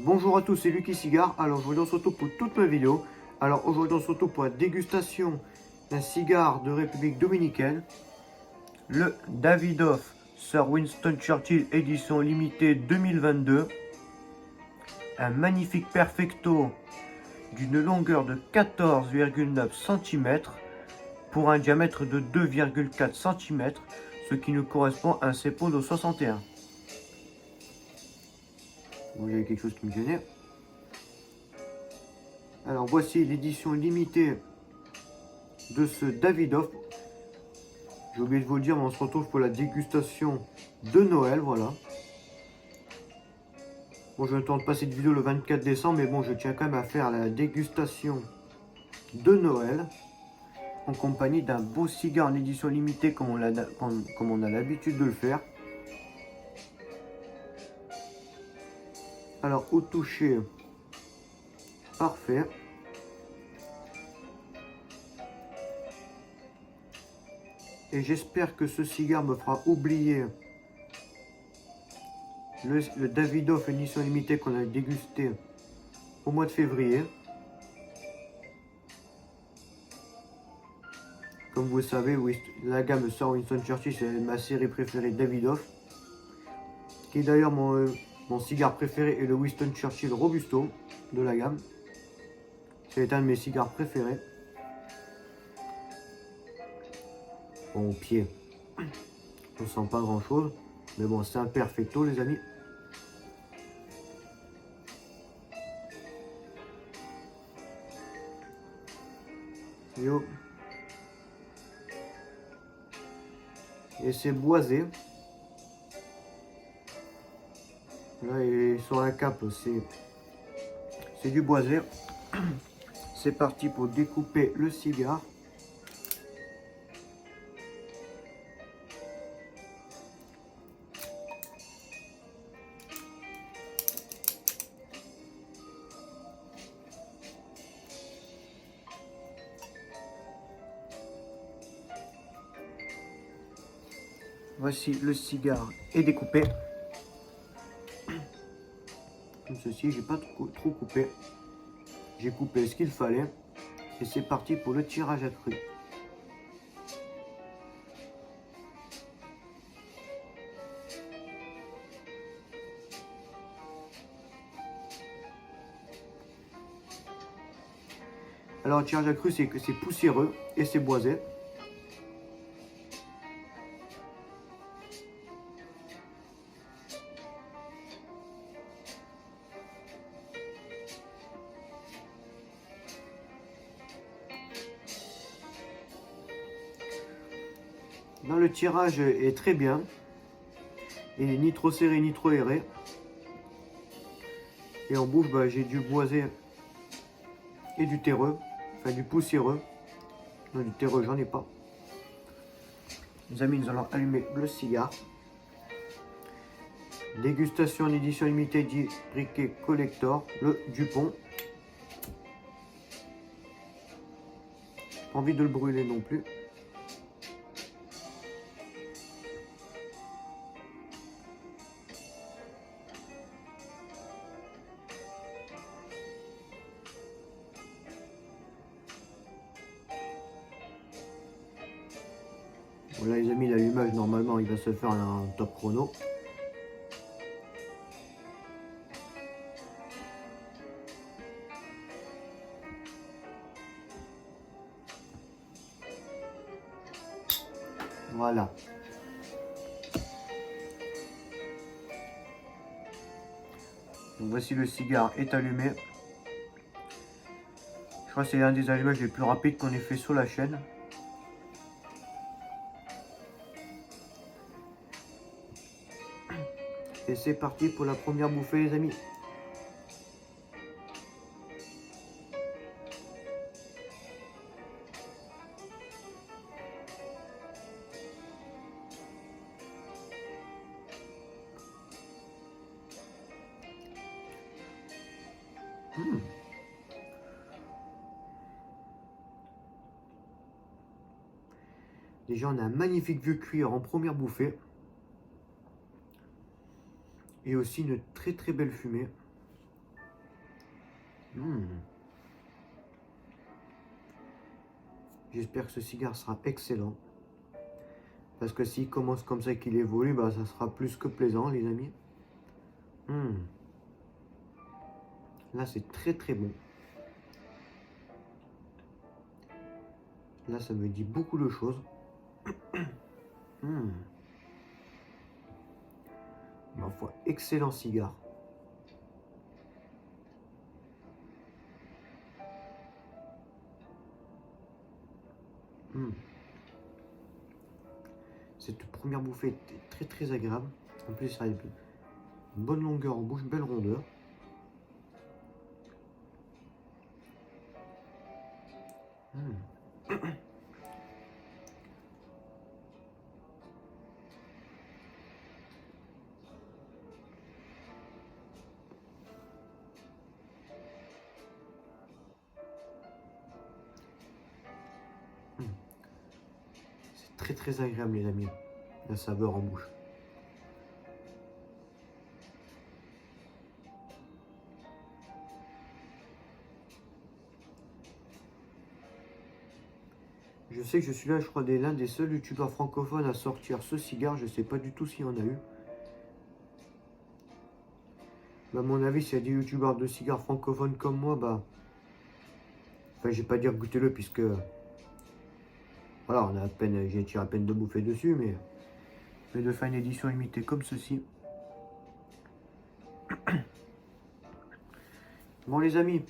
Bonjour à tous, c'est Lucky Cigare. Alors aujourd'hui on se retrouve pour toute ma vidéo. Alors aujourd'hui on se retrouve pour la dégustation d'un cigare de République Dominicaine. Le Davidoff Sir Winston Churchill édition limitée 2022. Un magnifique perfecto d'une longueur de 14,9 cm pour un diamètre de 2,4 cm, ce qui nous correspond à un Ceppo de 61. Bon, il y avait quelque chose qui me gênait. Alors voici l'édition limitée de ce Davidoff. J'ai oublié de vous le dire, mais on se retrouve pour la dégustation de Noël, voilà. Bon, je tente pas cette vidéo le 24 décembre, mais bon, je tiens quand même à faire la dégustation de Noël en compagnie d'un beau cigare en édition limitée comme on a l'habitude de le faire. Alors, au toucher, parfait. Et j'espère que ce cigare me fera oublier le Davidoff édition limitée qu'on a dégusté au mois de février. Comme vous le savez, la gamme Sir Winston Churchill, c'est ma série préférée Davidoff. Qui est d'ailleurs mon cigare préféré est le Winston Churchill Robusto de la gamme. C'est un de mes cigares préférés. Bon, au pied, on sent pas grand chose. Mais bon, c'est un perfecto, les amis. Yo. Et c'est boisé. Là, et sur la cape, c'est du boisé. C'est parti pour découper le cigare. Voici le cigare est découpé. Comme ceci, j'ai pas trop coupé. J'ai coupé ce qu'il fallait. Et c'est parti pour le tirage à cru. Alors le tirage à cru, c'est que c'est poussiéreux et c'est boisé. Dans le tirage est très bien. Il est ni trop serré ni trop aéré. Et en bouche, bah, j'ai du boisé et du terreux. Enfin du poussiéreux. Non, du terreux, j'en ai pas. Les amis, nous allons allumer le cigare. Dégustation en édition limitée dit briquet collector, le Dupont. Pas envie de le brûler non plus. Voilà les amis, l'allumage normalement il va se faire en top chrono. Voilà. Donc voici le cigare est allumé. Je crois que c'est un des allumages les plus rapides qu'on ait fait sur la chaîne. Et c'est parti pour la première bouffée les amis. Déjà on a un magnifique vieux cuir en première bouffée. Et aussi une très belle fumée. J'espère que ce cigare sera excellent. Parce que s'il commence comme ça et qu'il évolue, bah, ça sera plus que plaisant, les amis. Là, c'est très très bon. Là, ça me dit beaucoup de choses. Ma foi, excellent cigare. Cette première bouffée était très très agréable. En plus, ça a une bonne longueur en bouche, belle rondeur. C'est très très agréable, les amis, la saveur en bouche. Je sais que je suis là, je crois, l'un des seuls youtubeurs francophones à sortir ce cigare. Je sais pas du tout s'il y en a eu. Bah, à mon avis, s'il y a des youtubeurs de cigares francophones comme moi, bah... Enfin, je vais pas dire goûtez-le puisque... Voilà, on a à peine, j'ai tiré à peine de bouffer dessus, mais de faire une édition limitée comme ceci. Bon les amis,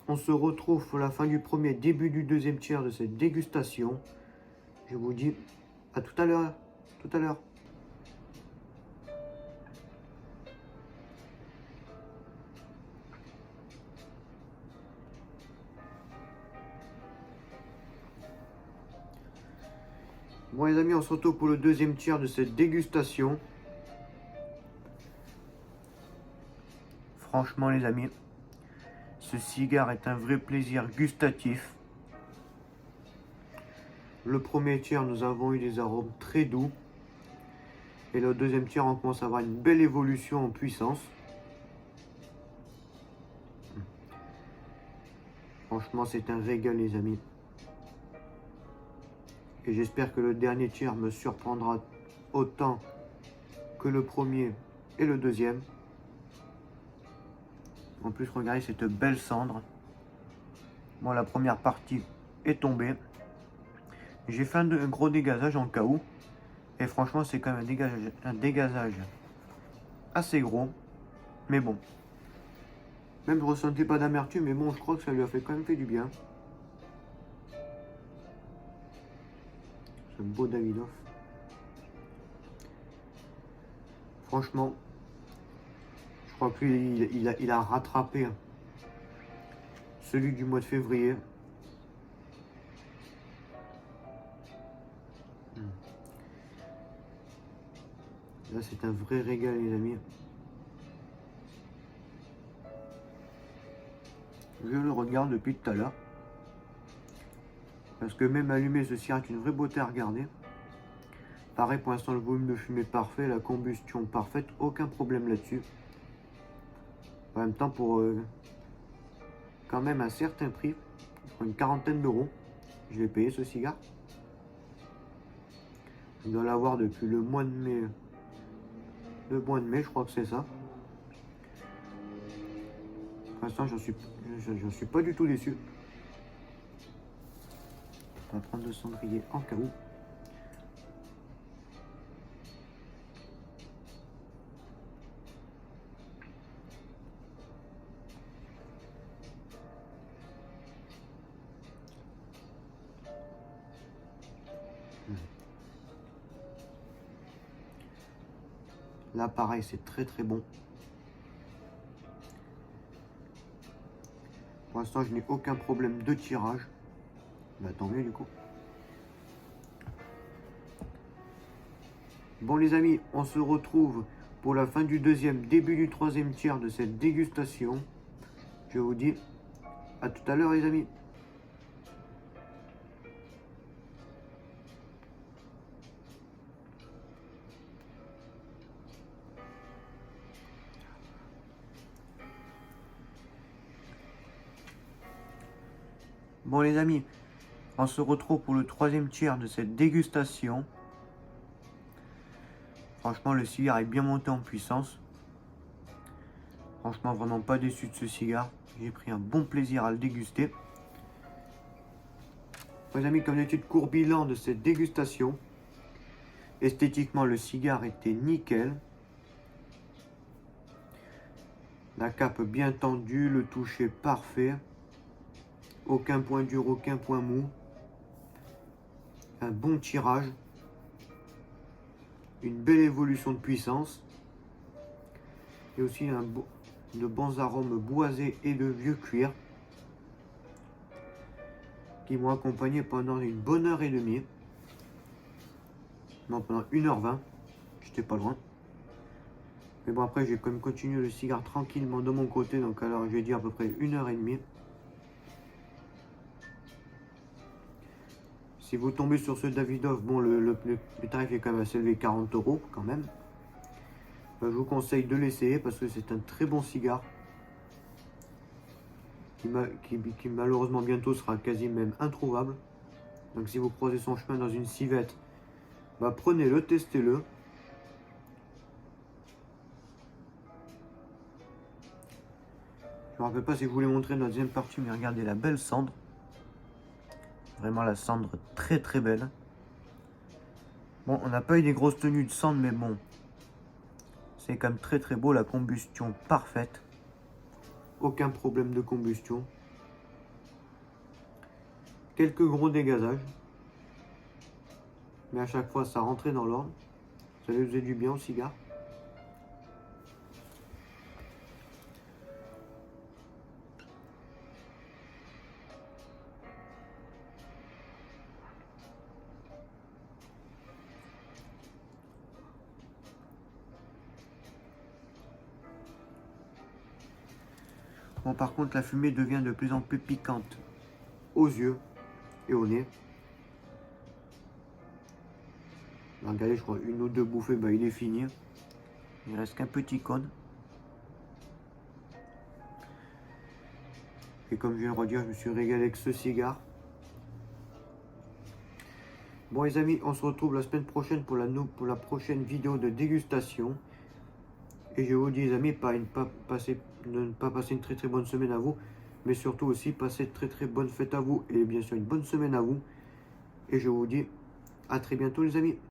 on se retrouve pour la fin du premier, début du deuxième tiers de cette dégustation. Je vous dis à tout à l'heure. Tout à l'heure. Bon les amis, on se retrouve pour le deuxième tiers de cette dégustation. Franchement les amis, ce cigare est un vrai plaisir gustatif. Le premier tiers, nous avons eu des arômes très doux. Et le deuxième tiers, on commence à avoir une belle évolution en puissance. Franchement, c'est un régal les amis. Et j'espère que le dernier tiers me surprendra autant que le premier et le deuxième. En plus, regardez cette belle cendre. Bon, la première partie est tombée. J'ai fait un gros dégazage en cas où. Et franchement, c'est quand même un dégazage assez gros. Mais bon. Même je ne ressentais pas d'amertume, mais bon, je crois que ça lui a quand même fait du bien. Ce beau Davidoff. Franchement, je crois que lui, il a rattrapé celui du mois de février. Là, c'est un vrai régal, les amis. Je le regarde depuis tout à l'heure. Parce que même allumé, ce cigare est une vraie beauté à regarder. Pareil, pour l'instant, le volume de fumée parfait, la combustion parfaite, aucun problème là-dessus. En même temps, pour quand même un certain prix, pour une quarantaine d'euros, je vais payer ce cigare. Je dois l'avoir depuis le mois de mai. Le mois de mai, je crois que c'est ça. Pour l'instant, j'en suis pas du tout déçu. On va prendre le cendrier en cas où. Là, pareil, c'est très très bon. Pour l'instant, je n'ai aucun problème de tirage. Bah, tant mieux du coup. Bon les amis, on se retrouve pour la fin du deuxième, début du troisième tiers de cette dégustation. Je vous dis à tout à l'heure les amis. Bon les amis, on se retrouve pour le troisième tiers de cette dégustation. Franchement, le cigare est bien monté en puissance. Franchement, vraiment pas déçu de ce cigare. J'ai pris un bon plaisir à le déguster. Les amis, comme d'habitude, court bilan de cette dégustation. Esthétiquement, le cigare était nickel. La cape bien tendue, le toucher parfait. Aucun point dur, aucun point mou. Un bon tirage. Une belle évolution de puissance. Et aussi de bons arômes boisés et de vieux cuir. Qui m'ont accompagné pendant une bonne heure et demie. Non, pendant 1h20. J'étais pas loin. Mais bon, après, j'ai quand même continué le cigare tranquillement de mon côté. Donc, alors, je vais dire à peu près 1h30. Si vous tombez sur ce Davidoff, bon, le tarif est quand même assez élevé, 40 € quand même. Je vous conseille de l'essayer parce que c'est un très bon cigare. Qui malheureusement bientôt sera quasi même introuvable. Donc, si vous croisez son chemin dans une civette, bah, prenez-le, testez-le. Je ne me rappelle pas si je vous l'ai montré dans la deuxième partie, mais regardez la belle cendre. Vraiment la cendre très très belle. Bon, on n'a pas eu des grosses tenues de cendre, mais bon. C'est quand même très très beau, la combustion parfaite. Aucun problème de combustion. Quelques gros dégazages. Mais à chaque fois, ça rentrait dans l'ordre. Ça lui faisait du bien au cigare. Bon, par contre, la fumée devient de plus en plus piquante aux yeux et au nez. Regardez, je crois une ou deux bouffées, bah, il est fini. Il reste qu'un petit cône. Et comme je viens de redire, je me suis régalé avec ce cigare. Bon les amis, on se retrouve la semaine prochaine pour la prochaine vidéo de dégustation. Et je vous dis les amis, de ne pas passer une très très bonne semaine à vous. Mais surtout aussi, passer de très très bonne fête à vous. Et bien sûr une bonne semaine à vous. Et je vous dis à très bientôt les amis.